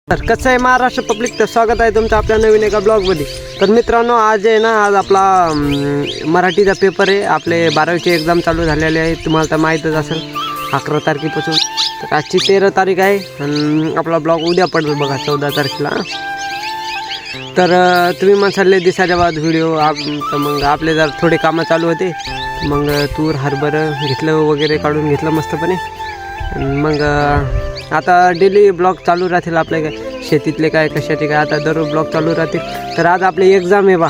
तर कसं आहे महाराष्ट्र पब्लिक, तर स्वागत आहे तुमचं आपल्या नवीन एका ब्लॉगमध्ये. तर मित्रांनो, आज आहे ना, आज आपला मराठीचा पेपर आहे. आपले 12वीची एक्झाम चालू झालेले आहे, तुम्हाला तर माहीतच असेल 11 तारखेपासून. तर आजची 13 तारीख आहे आणि आपला ब्लॉग उद्या पडेल बघा 14 तारखेला. तर तुम्ही म्हणसाल दिसाच्या बाद व्हिडिओ तर मग आपले जर थोडे कामं चालू होते, मग तूर हरभरं घेतलं वगैरे काढून घेतलं मस्तपणे. मग आता डेली ब्लॉग चालू राहतील आपले, काय शेतीतले काय कशाचे काय, आता दररोज ब्लॉग चालू राहतील. तर आज आपली एक्झाम आहे बा,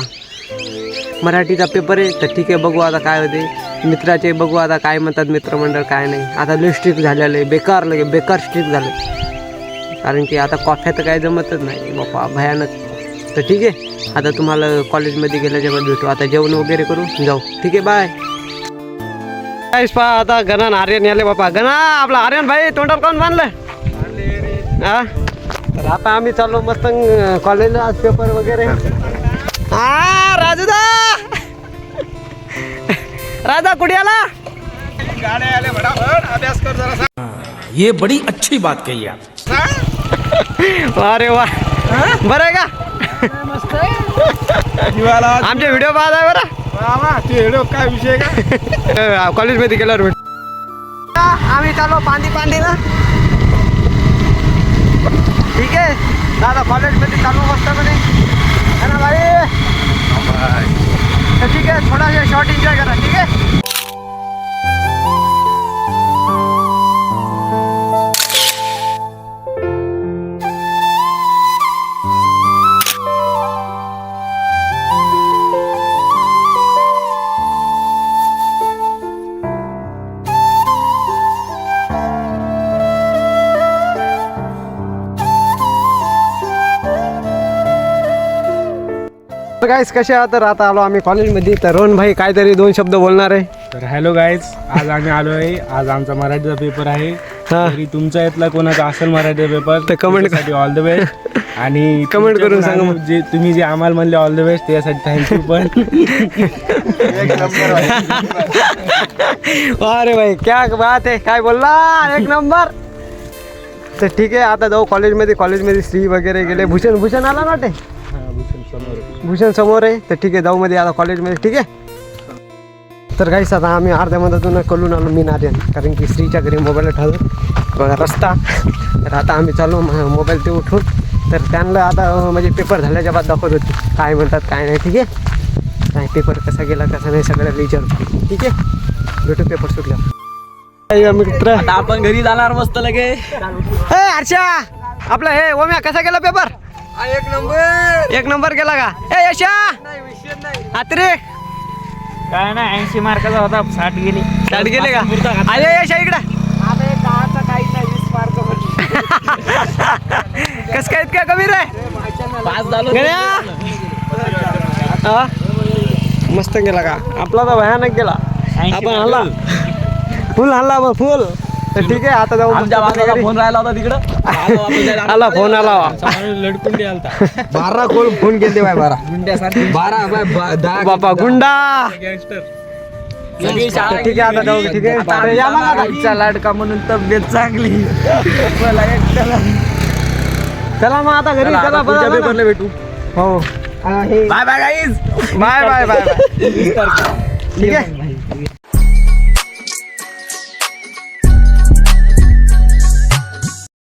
मराठीचा पेपर आहे. तर ठीक आहे, बघू आता काय होते. मित्राचे बघू आता काय म्हणतात मित्रमंडळ, काय नाही. आता लय स्ट्रिक्ट झालेलं आहे, बेकार स्ट्रिक्ट झालं, कारण की आता कॉफ्या तर काय जमतच नाही बापा, भयानक. तर ठीक आहे, आता तुम्हाला कॉलेजमध्ये गेल्याच्या बाद भेटू. आता जेवण वगैरे करू जाऊ. ठीक आहे, बाय. पा आता गणन आर्यन याले बापा. गणा आपला आर्यन भाई तोंडावर कोण बांधलं हा. तर आता आम्ही चाललो मस्त कॉलेजला, आज पेपर वगैरे. हा राजूदा, राजा कुठे आला? गाड्या आले फटाफट, अभ्यास कर जरा. ये बड़ी अच्छी बात कही आप. अरे वा, बरं आहे का? आमचे व्हिडिओ पाहत आहे बरं. व्हिडिओ काय विषय का? कॉलेजमध्ये गेल्यावर भेट. आम्ही चाललो पांडीला. ठीक आहे दादा, कॉलेजमध्ये चालू मस्तपणे है ना भाई. तर ठीक आहे, थोडा शॉर्ट एन्जॉय करा. ठीक आहे. गाईस कसे आहात? तर आता आलो आम्ही कॉलेजमध्ये. तर रोहन भाई काहीतरी 2 शब्द बोलणार आहे. तर हॅलो गाईज, आज आम्ही आलो आहे. आज आमचा मराठीचा पेपर आहे. हा. तरी तुमच्या इथला कोणाचा असेल मराठीचा पेपर तर comment साठी ऑल द बेस्ट. आणि Comment करून सांगा मग. जे तुम्ही जे आम्हाला म्हणले ऑल द बेस्ट त्यासाठी थँक्यू. पण अरे भाई क्या बात आहे, काय बोलला, एक नंबर. तर ठीक आहे, आता जाऊ कॉलेजमध्ये श्री वगैरे गेले. भूषण आला ना, ते भूषण समोर आहे. तर ठीक आहे, जाऊ मध्ये आता कॉलेजमध्ये. ठीक आहे. तर काहीच आता आम्ही अर्ध्या मधातून कळून आलो मी नार्यन, कारण की श्रीच्या घरी मोबाईल ठेवलं बघा रस्ता. तर आता आम्ही चालू मोबाईल ते उठून. तर त्यांना आता म्हणजे पेपर झाल्याच्या बाद दाखवत होती काय म्हणतात काय नाही. ठीक आहे, काय पेपर कसा गेला कसा नाही सगळ्याला विचारतो. ठीक आहे, भेटू पेपर सुटल्या. मित्र आता आपण घरी जाणार मस्त लगे. हे हर्षा, आपला हे ओम्या कसा गेला पेपर? एक नंबर गेला का? ए यशा आत्रे, काय ना 80 मार्काचा होता, 60 गेली. 60 गेले का? अरे यशा इकडे कस काय इतका कमी रे? पास झालो. हा? मस्त गेला का? आपला तर भयानक गेला. आपण हल्ला फुल हल्ला बघ फुल. तर ठीक आहे, आता जाऊ. आमच्या बाबाला फोन राहिला होता तिकडं. आला फोन आला. लडकून द्यालता 12 कोण फोन केले बाय, 12 गुंड्यासारखे 12 बापा गुंडा. गँगस्टर. तर ठीक आहे, आता जाऊ. ठीक आहे, या मग आता. आईचा लाडका म्हणून तब्येत चांगली. चला मग आता घरी. चला पुढच्या पेपरला भेटू. हो, bye bye guys. Bye bye bye. ठीक आहे.